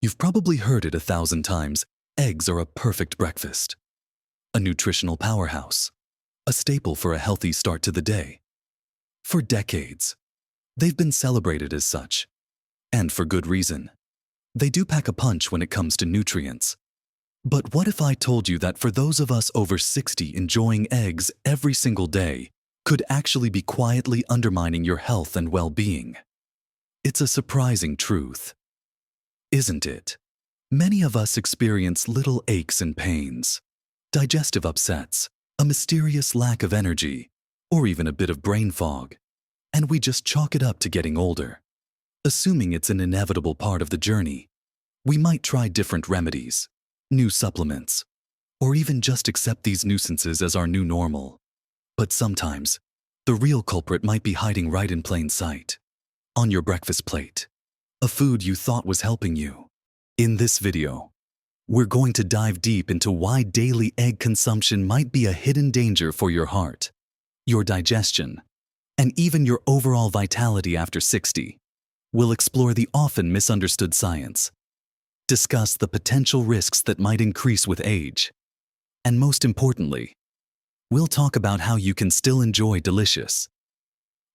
You've probably heard it 1,000 times. Eggs are a perfect breakfast. A nutritional powerhouse. A staple for a healthy start to the day. For decades, they've been celebrated as such. And for good reason. They do pack a punch when it comes to nutrients. But what if I told you that for those of us over 60 enjoying eggs every single day could actually be quietly undermining your health and well-being? It's a surprising truth, isn't it? Many of us experience little aches and pains, digestive upsets, a mysterious lack of energy, or even a bit of brain fog, and we just chalk it up to getting older. Assuming it's an inevitable part of the journey, we might try different remedies, new supplements, or even just accept these nuisances as our new normal. But sometimes, the real culprit might be hiding right in plain sight. On your breakfast plate, a food you thought was helping you. In this video, we're going to dive deep into why daily egg consumption might be a hidden danger for your heart, your digestion, and even your overall vitality after 60. We'll explore the often misunderstood science, discuss the potential risks that might increase with age, and most importantly, we'll talk about how you can still enjoy delicious,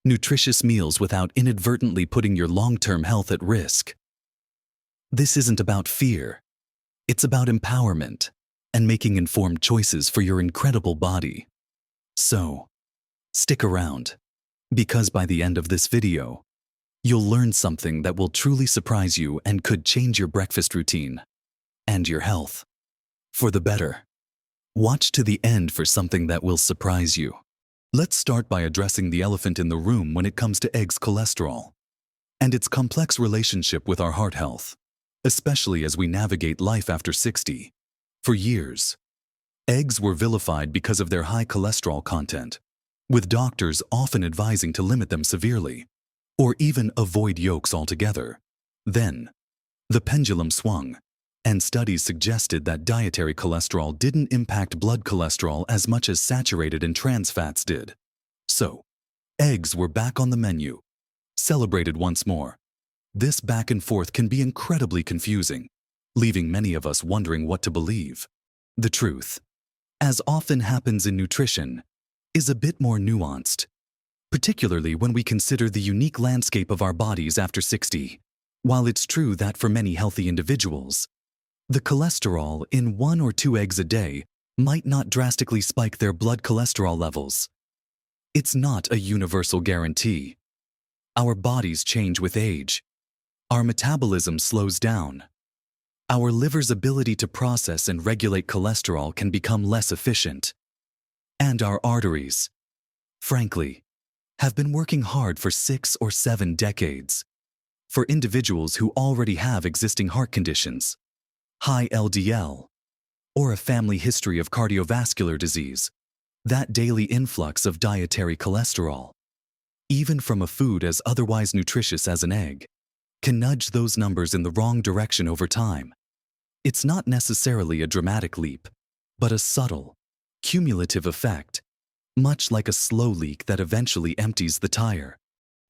nutritious meals without inadvertently putting your long-term health at risk. This isn't about fear. It's about empowerment and making informed choices for your incredible body. So, stick around, because by the end of this video, you'll learn something that will truly surprise you and could change your breakfast routine and your health for the better. Watch to the end for something that will surprise you. Let's start by addressing the elephant in the room when it comes to eggs' cholesterol and its complex relationship with our heart health, especially as we navigate life after 60. For years, eggs were vilified because of their high cholesterol content, with doctors often advising to limit them severely or even avoid yolks altogether. Then, the pendulum swung, and studies suggested that dietary cholesterol didn't impact blood cholesterol as much as saturated and trans fats did. So, eggs were back on the menu, celebrated once more. This back and forth can be incredibly confusing, leaving many of us wondering what to believe. The truth, as often happens in nutrition, is a bit more nuanced, particularly when we consider the unique landscape of our bodies after 60. While it's true that for many healthy individuals, the cholesterol in 1 or 2 eggs a day might not drastically spike their blood cholesterol levels, it's not a universal guarantee. Our bodies change with age. Our metabolism slows down. Our liver's ability to process and regulate cholesterol can become less efficient. And our arteries, frankly, have been working hard for 6 or 7 decades. For individuals who already have existing heart conditions, high LDL, or a family history of cardiovascular disease, that daily influx of dietary cholesterol, even from a food as otherwise nutritious as an egg, can nudge those numbers in the wrong direction over time. It's not necessarily a dramatic leap, but a subtle, cumulative effect, much like a slow leak that eventually empties the tire.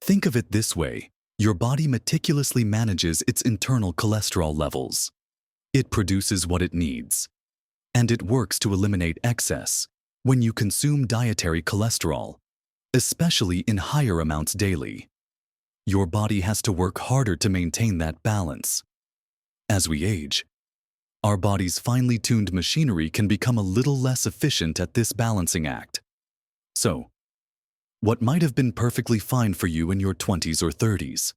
Think of it this way: your body meticulously manages its internal cholesterol levels. It produces what it needs, and it works to eliminate excess when you consume dietary cholesterol, especially in higher amounts daily. Your body has to work harder to maintain that balance. As we age, our body's finely tuned machinery can become a little less efficient at this balancing act. So, what might have been perfectly fine for you in your 20s or 30s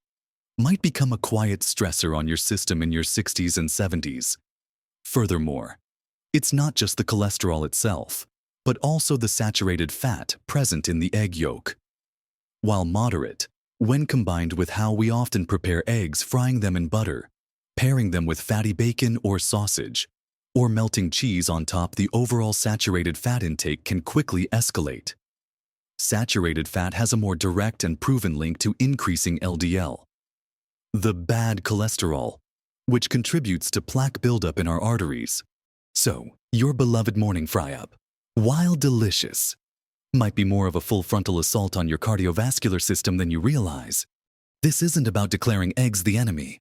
might become a quiet stressor on your system in your 60s and 70s. Furthermore, it's not just the cholesterol itself, but also the saturated fat present in the egg yolk. While moderate, when combined with how we often prepare eggs, frying them in butter, pairing them with fatty bacon or sausage, or melting cheese on top, the overall saturated fat intake can quickly escalate. Saturated fat has a more direct and proven link to increasing LDL, the bad cholesterol, which contributes to plaque buildup in our arteries. So, your beloved morning fry-up, while delicious, might be more of a full frontal assault on your cardiovascular system than you realize. This isn't about declaring eggs the enemy.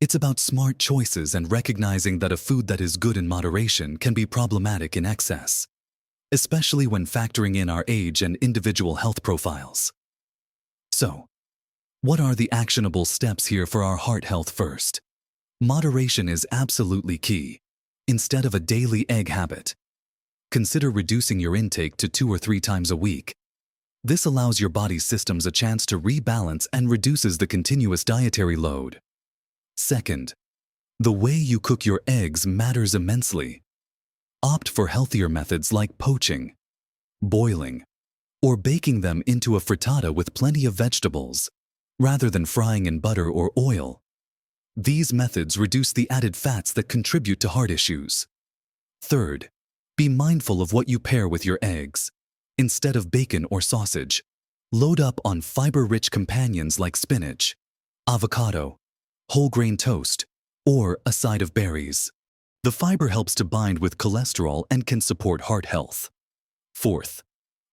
It's about smart choices and recognizing that a food that is good in moderation can be problematic in excess, especially when factoring in our age and individual health profiles. So, what are the actionable steps here for our heart health first? Moderation is absolutely key. Instead of a daily egg habit, consider reducing your intake to 2 or 3 times a week. This allows your body's systems a chance to rebalance and reduces the continuous dietary load. Second, the way you cook your eggs matters immensely. Opt for healthier methods like poaching, boiling, or baking them into a frittata with plenty of vegetables, rather than frying in butter or oil. These methods reduce the added fats that contribute to heart issues. Third, be mindful of what you pair with your eggs. Instead of bacon or sausage, load up on fiber-rich companions like spinach, avocado, whole grain toast, or a side of berries. The fiber helps to bind with cholesterol and can support heart health. Fourth,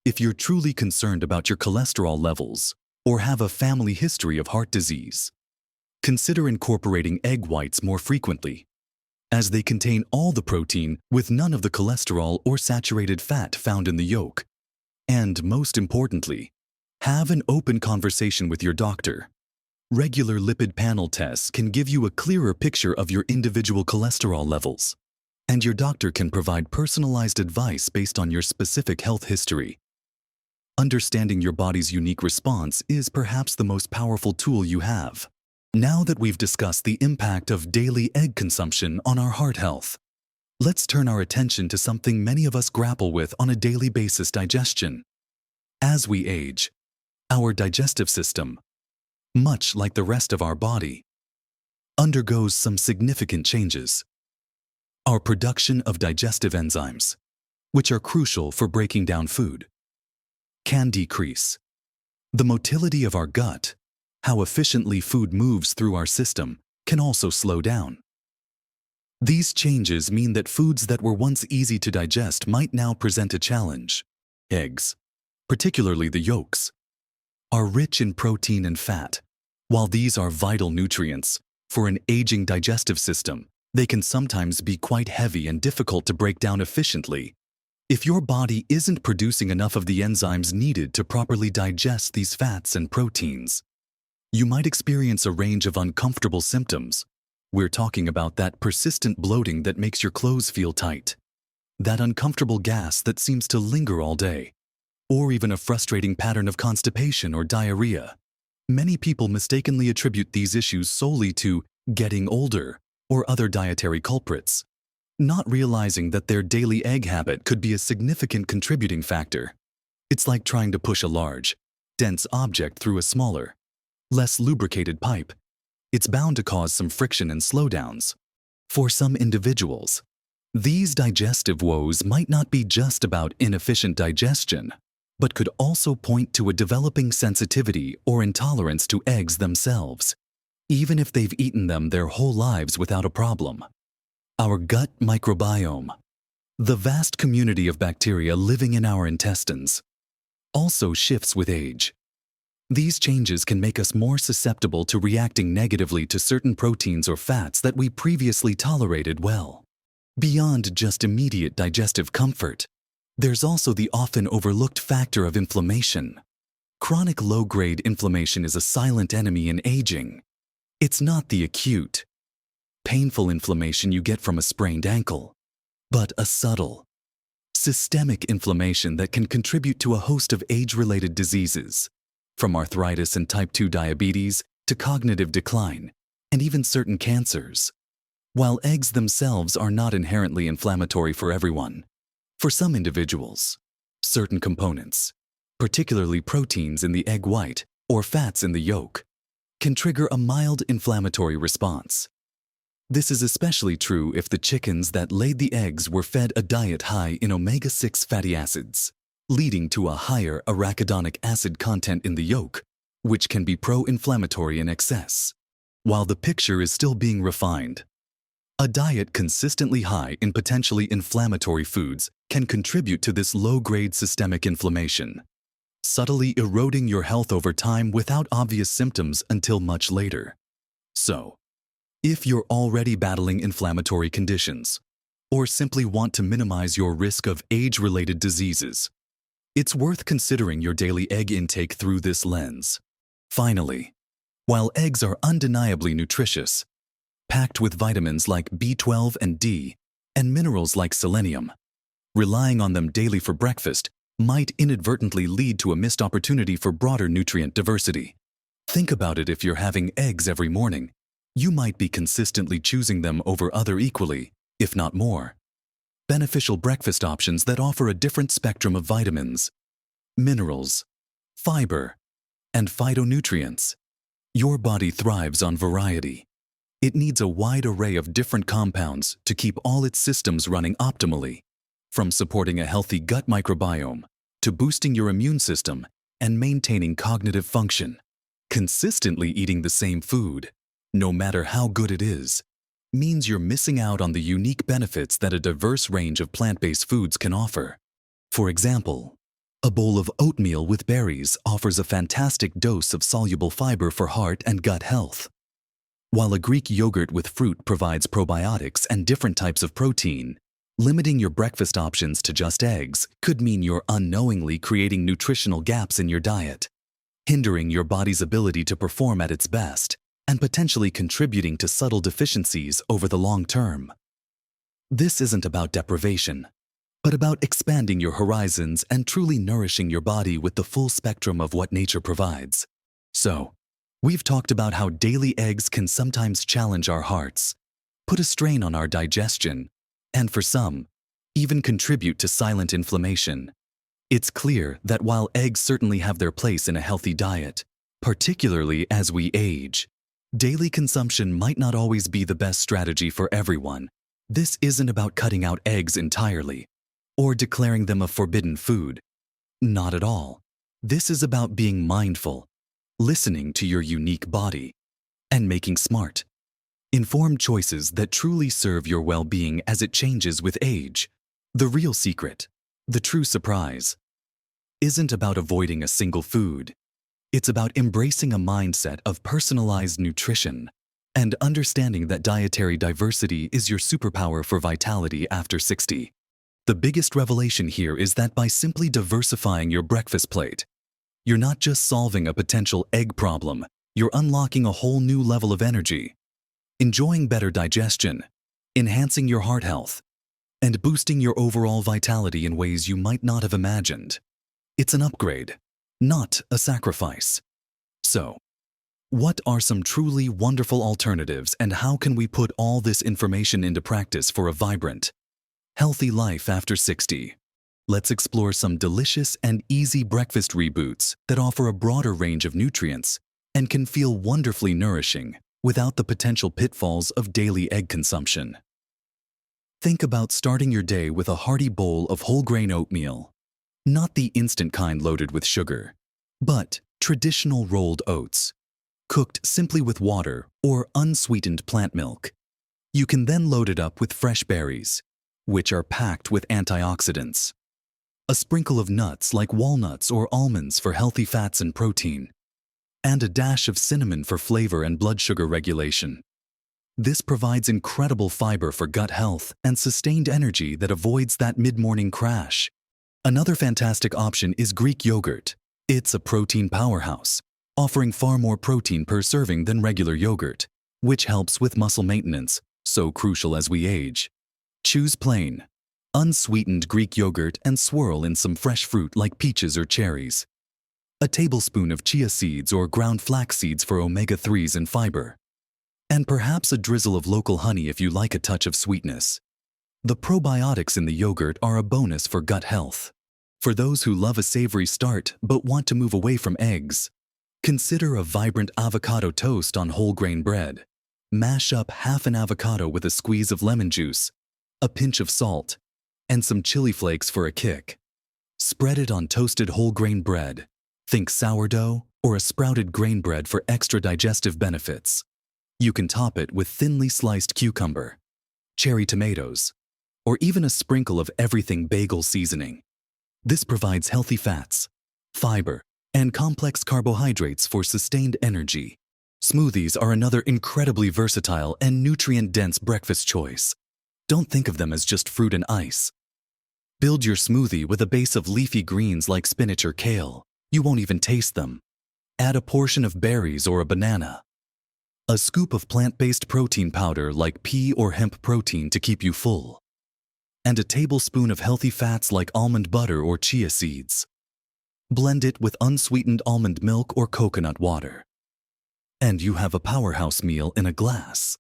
if you're truly concerned about your cholesterol levels or have a family history of heart disease, consider incorporating egg whites more frequently, as they contain all the protein with none of the cholesterol or saturated fat found in the yolk. And most importantly, have an open conversation with your doctor. Regular lipid panel tests can give you a clearer picture of your individual cholesterol levels, and your doctor can provide personalized advice based on your specific health history. Understanding your body's unique response is perhaps the most powerful tool you have. Now that we've discussed the impact of daily egg consumption on our heart health, let's turn our attention to something many of us grapple with on a daily basis: digestion. As we age, our digestive system, much like the rest of our body, undergoes some significant changes. Our production of digestive enzymes, which are crucial for breaking down food, can decrease. The motility of our gut, how efficiently food moves through our system, can also slow down. These changes mean that foods that were once easy to digest might now present a challenge. Eggs, particularly the yolks, are rich in protein and fat. While these are vital nutrients for an aging digestive system, they can sometimes be quite heavy and difficult to break down efficiently. If your body isn't producing enough of the enzymes needed to properly digest these fats and proteins, you might experience a range of uncomfortable symptoms. We're talking about that persistent bloating that makes your clothes feel tight, that uncomfortable gas that seems to linger all day, or even a frustrating pattern of constipation or diarrhea. Many people mistakenly attribute these issues solely to getting older or other dietary culprits, not realizing that their daily egg habit could be a significant contributing factor. It's like trying to push a large, dense object through a smaller, less lubricated pipe. It's bound to cause some friction and slowdowns. For some individuals, these digestive woes might not be just about inefficient digestion, but could also point to a developing sensitivity or intolerance to eggs themselves, even if they've eaten them their whole lives without a problem. Our gut microbiome, the vast community of bacteria living in our intestines, also shifts with age. These changes can make us more susceptible to reacting negatively to certain proteins or fats that we previously tolerated well. Beyond just immediate digestive comfort, there's also the often overlooked factor of inflammation. Chronic low-grade inflammation is a silent enemy in aging. It's not the acute, painful inflammation you get from a sprained ankle, but a subtle, systemic inflammation that can contribute to a host of age-related diseases, from arthritis and type 2 diabetes to cognitive decline, and even certain cancers. While eggs themselves are not inherently inflammatory for everyone, for some individuals, certain components, particularly proteins in the egg white or fats in the yolk, can trigger a mild inflammatory response. This is especially true if the chickens that laid the eggs were fed a diet high in omega-6 fatty acids, leading to a higher arachidonic acid content in the yolk, which can be pro-inflammatory in excess. While the picture is still being refined, a diet consistently high in potentially inflammatory foods can contribute to this low-grade systemic inflammation, subtly eroding your health over time without obvious symptoms until much later. So, If you're already battling inflammatory conditions, or simply want to minimize your risk of age-related diseases, it's worth considering your daily egg intake through this lens. Finally, while eggs are undeniably nutritious, packed with vitamins like B12 and D, and minerals like selenium, relying on them daily for breakfast might inadvertently lead to a missed opportunity for broader nutrient diversity. Think about it: if you're having eggs every morning, you might be consistently choosing them over other equally, if not more, beneficial breakfast options that offer a different spectrum of vitamins, minerals, fiber, and phytonutrients. Your body thrives on variety. It needs a wide array of different compounds to keep all its systems running optimally, from supporting a healthy gut microbiome to boosting your immune system and maintaining cognitive function. Consistently eating the same food, no matter how good it is, means you're missing out on the unique benefits that a diverse range of plant-based foods can offer. For example, a bowl of oatmeal with berries offers a fantastic dose of soluble fiber for heart and gut health, while a Greek yogurt with fruit provides probiotics and different types of protein. Limiting your breakfast options to just eggs could mean you're unknowingly creating nutritional gaps in your diet, hindering your body's ability to perform at its best, and potentially contributing to subtle deficiencies over the long term. This isn't about deprivation, but about expanding your horizons and truly nourishing your body with the full spectrum of what nature provides. So, we've talked about how daily eggs can sometimes challenge our hearts, put a strain on our digestion, and for some, even contribute to silent inflammation. It's clear that while eggs certainly have their place in a healthy diet, particularly as we age, daily consumption might not always be the best strategy for everyone. This isn't about cutting out eggs entirely or declaring them a forbidden food. Not at all. This is about being mindful, listening to your unique body, and making smart, informed choices that truly serve your well-being as it changes with age. The real secret, the true surprise, isn't about avoiding a single food. It's about embracing a mindset of personalized nutrition and understanding that dietary diversity is your superpower for vitality after 60. The biggest revelation here is that by simply diversifying your breakfast plate, you're not just solving a potential egg problem, you're unlocking a whole new level of energy, enjoying better digestion, enhancing your heart health, and boosting your overall vitality in ways you might not have imagined. It's an upgrade, not a sacrifice. So, what are some truly wonderful alternatives, and how can we put all this information into practice for a vibrant, healthy life after 60? Let's explore some delicious and easy breakfast reboots that offer a broader range of nutrients and can feel wonderfully nourishing without the potential pitfalls of daily egg consumption. Think about starting your day with a hearty bowl of whole grain oatmeal. Not the instant kind loaded with sugar, but traditional rolled oats, cooked simply with water or unsweetened plant milk. You can then load it up with fresh berries, which are packed with antioxidants, a sprinkle of nuts like walnuts or almonds for healthy fats and protein, and a dash of cinnamon for flavor and blood sugar regulation. This provides incredible fiber for gut health and sustained energy that avoids that mid-morning crash. Another fantastic option is Greek yogurt. It's a protein powerhouse, offering far more protein per serving than regular yogurt, which helps with muscle maintenance, so crucial as we age. Choose plain, unsweetened Greek yogurt and swirl in some fresh fruit like peaches or cherries. A tablespoon of chia seeds or ground flax seeds for omega-3s and fiber. And perhaps a drizzle of local honey if you like a touch of sweetness. The probiotics in the yogurt are a bonus for gut health. For those who love a savory start but want to move away from eggs, consider a vibrant avocado toast on whole grain bread. Mash up half an avocado with a squeeze of lemon juice, a pinch of salt, and some chili flakes for a kick. Spread it on toasted whole grain bread. Think sourdough or a sprouted grain bread for extra digestive benefits. You can top it with thinly sliced cucumber, cherry tomatoes, or even a sprinkle of everything bagel seasoning. This provides healthy fats, fiber, and complex carbohydrates for sustained energy. Smoothies are another incredibly versatile and nutrient-dense breakfast choice. Don't think of them as just fruit and ice. Build your smoothie with a base of leafy greens like spinach or kale. You won't even taste them. Add a portion of berries or a banana. A scoop of plant-based protein powder like pea or hemp protein to keep you full. And a tablespoon of healthy fats like almond butter or chia seeds. Blend it with unsweetened almond milk or coconut water. And you have a powerhouse meal in a glass.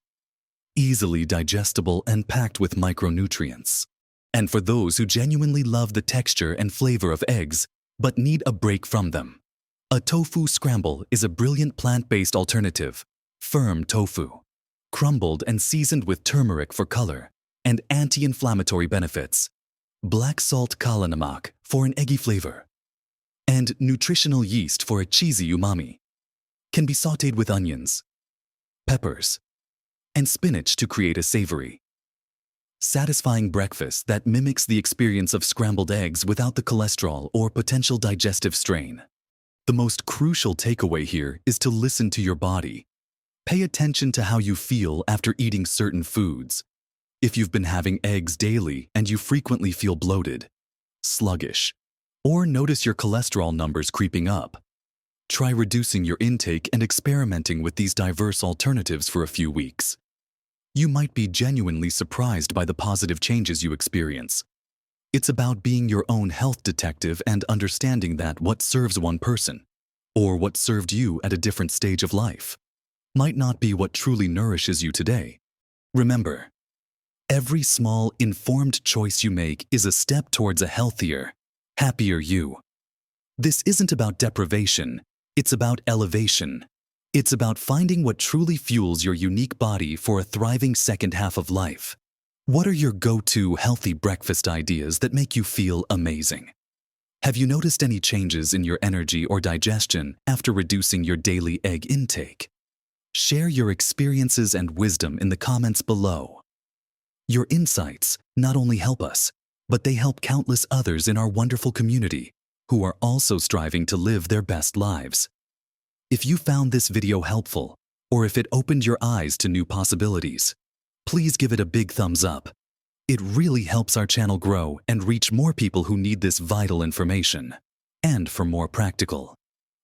Easily digestible and packed with micronutrients. And for those who genuinely love the texture and flavor of eggs, but need a break from them, a tofu scramble is a brilliant plant-based alternative. Firm tofu, crumbled and seasoned with turmeric for color and anti-inflammatory benefits. Black salt kala namak for an eggy flavor. And nutritional yeast for a cheesy umami. Can be sautéed with onions, peppers, and spinach to create a savory, satisfying breakfast that mimics the experience of scrambled eggs without the cholesterol or potential digestive strain. The most crucial takeaway here is to listen to your body. Pay attention to how you feel after eating certain foods. If you've been having eggs daily and you frequently feel bloated, sluggish, or notice your cholesterol numbers creeping up, try reducing your intake and experimenting with these diverse alternatives for a few weeks. You might be genuinely surprised by the positive changes you experience. It's about being your own health detective and understanding that what serves one person, or what served you at a different stage of life, might not be what truly nourishes you today. Remember, every small, informed choice you make is a step towards a healthier, happier you. This isn't about deprivation, it's about elevation. It's about finding what truly fuels your unique body for a thriving second half of life. What are your go-to healthy breakfast ideas that make you feel amazing? Have you noticed any changes in your energy or digestion after reducing your daily egg intake? Share your experiences and wisdom in the comments below. Your insights not only help us, but they help countless others in our wonderful community who are also striving to live their best lives. If you found this video helpful, or if it opened your eyes to new possibilities, please give it a big thumbs up. It really helps our channel grow and reach more people who need this vital information. And for more practical,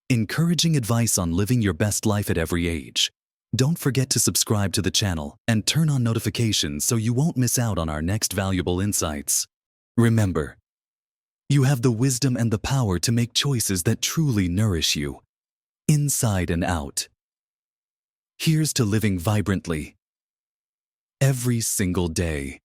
encouraging advice on living your best life at every age, don't forget to subscribe to the channel and turn on notifications so you won't miss out on our next valuable insights. Remember, you have the wisdom and the power to make choices that truly nourish you, inside and out. Here's to living vibrantly every single day.